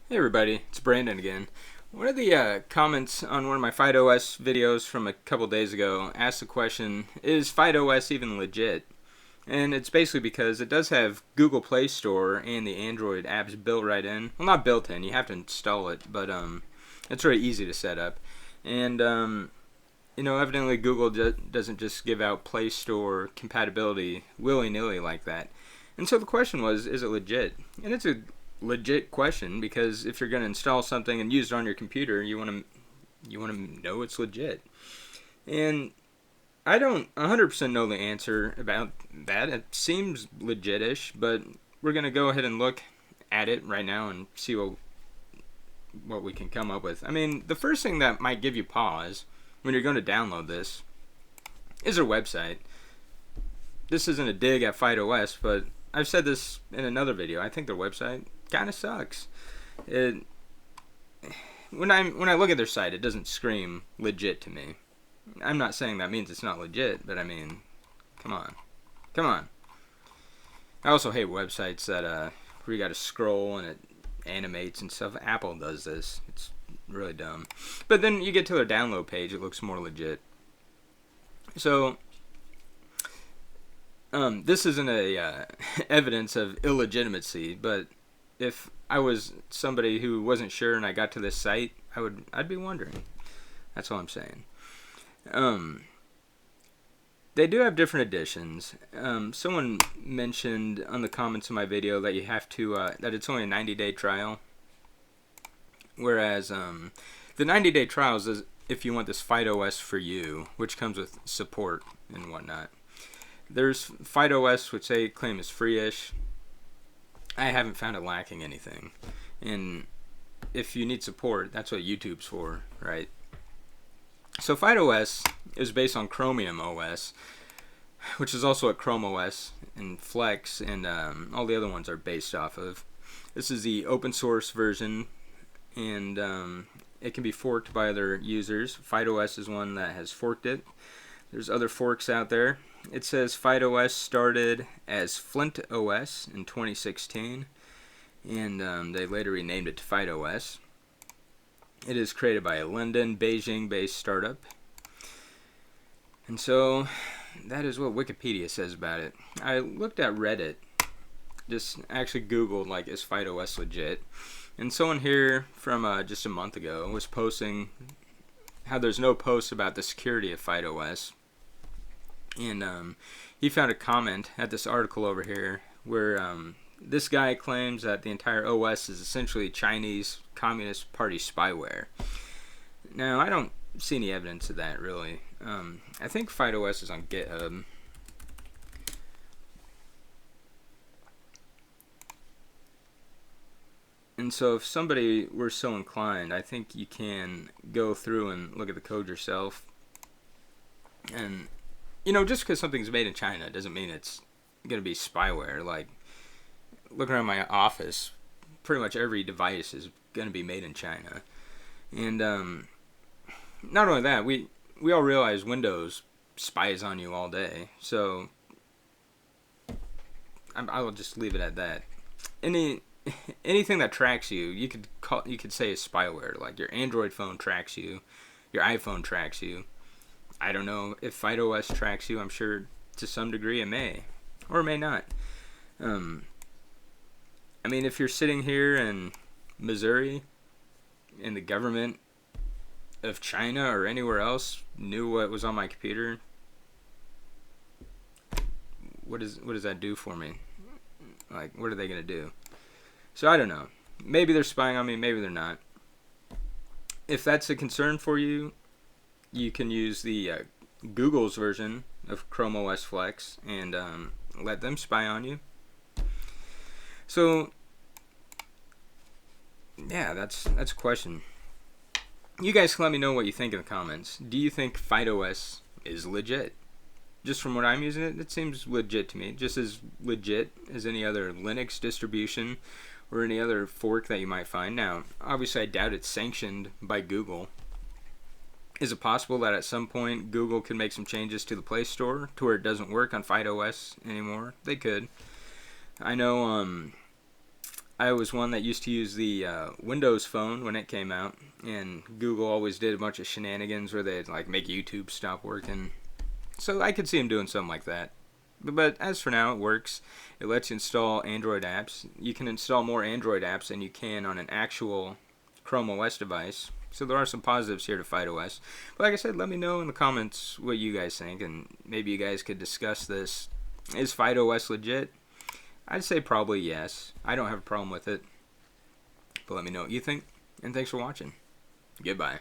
Hey everybody, it's Brandon again. One of the comments on one of my FydeOS videos from a couple days ago asked the question, is FydeOS even legit? And it's basically because it does have Google Play Store and the Android apps built right in. Well, not built in, you have to install it, but it's very easy to set up. And, evidently Google doesn't just give out Play Store compatibility willy-nilly like that. And so the question was, is it legit? And it's a legit question because if you're going to install something and use it on your computer, you want to know it's legit. And I don't 100% know the answer about that. It seems legit-ish, but we're going to go ahead and look at it right now and see what we can come up with. I mean, the first thing that might give you pause when you're going to download this is their website. This isn't a dig at FydeOS, but I've said this in another video. I think their website kind of sucks. When I look at their site, it doesn't scream legit to me. I'm not saying that means it's not legit, but I mean, come on. I also hate websites that where you got to scroll and it animates and stuff. Apple does this. It's really dumb. But then you get to their download page, it looks more legit. So this isn't a evidence of illegitimacy, but if I was somebody who wasn't sure and I got to this site, I'd be wondering. That's all I'm saying. They do have different editions. Someone mentioned on the comments of my video that you have to that it's only a 90-day trial, whereas the 90-day trial is if you want this FydeOS for you, which comes with support and whatnot. There's FydeOS, which they claim is free-ish. I haven't found it lacking anything. And if you need support, that's what YouTube's for, right? So FydeOS is based on Chromium OS, which is also what Chrome OS and Flex and all the other ones are based off of. This is the open source version, and it can be forked by other users. FydeOS is one that has forked it. There's other forks out there. It says FydeOS started as Flint OS in 2016, and they later renamed it to FydeOS. It is created by a London, Beijing-based startup. And so that is what Wikipedia says about it. I looked at Reddit, just actually Googled, like, is FydeOS legit? And someone here from just a month ago was posting how there's no posts about the security of FydeOS. And he found a comment at this article over here where this guy claims that the entire OS is essentially Chinese Communist Party spyware. Now, I don't see any evidence of that, really. I think FydeOS is on GitHub. And so if somebody were so inclined, I think you can go through and look at the code yourself. And just because something's made in China doesn't mean it's going to be spyware. Like, looking around my office, pretty much every device is going to be made in China. And not only that, we all realize Windows spies on you all day. So I will just leave it at that. Anything that tracks you, you could say is spyware. Like your Android phone tracks you, your iPhone tracks you. I don't know if FydeOS tracks you. I'm sure to some degree it may, or it may not. I mean, if you're sitting here in Missouri and the government of China or anywhere else knew what was on my computer, what does that do for me? Like, what are they going to do? So I don't know. Maybe they're spying on me, maybe they're not. If that's a concern for you, you can use the Google's version of Chrome OS Flex and let them spy on you. So, yeah, that's a question. You guys can let me know what you think in the comments. Do you think FydeOS is legit? Just from what I'm using it seems legit to me. Just as legit as any other Linux distribution or any other fork that you might find. Now, obviously I doubt it's sanctioned by Google. Is it possible that at some point Google could make some changes to the Play Store to where it doesn't work on FydeOS anymore? They could. I know I was one that used to use the Windows Phone when it came out, and Google always did a bunch of shenanigans where they'd like make YouTube stop working. So I could see them doing something like that. But as for now, it works. It lets you install Android apps. You can install more Android apps than you can on an actual Chrome OS device. So there are some positives here to FydeOS. But like I said, let me know in the comments what you guys think, and maybe you guys could discuss this. Is FydeOS legit? I'd say probably yes. I don't have a problem with it. But let me know what you think, and thanks for watching. Goodbye.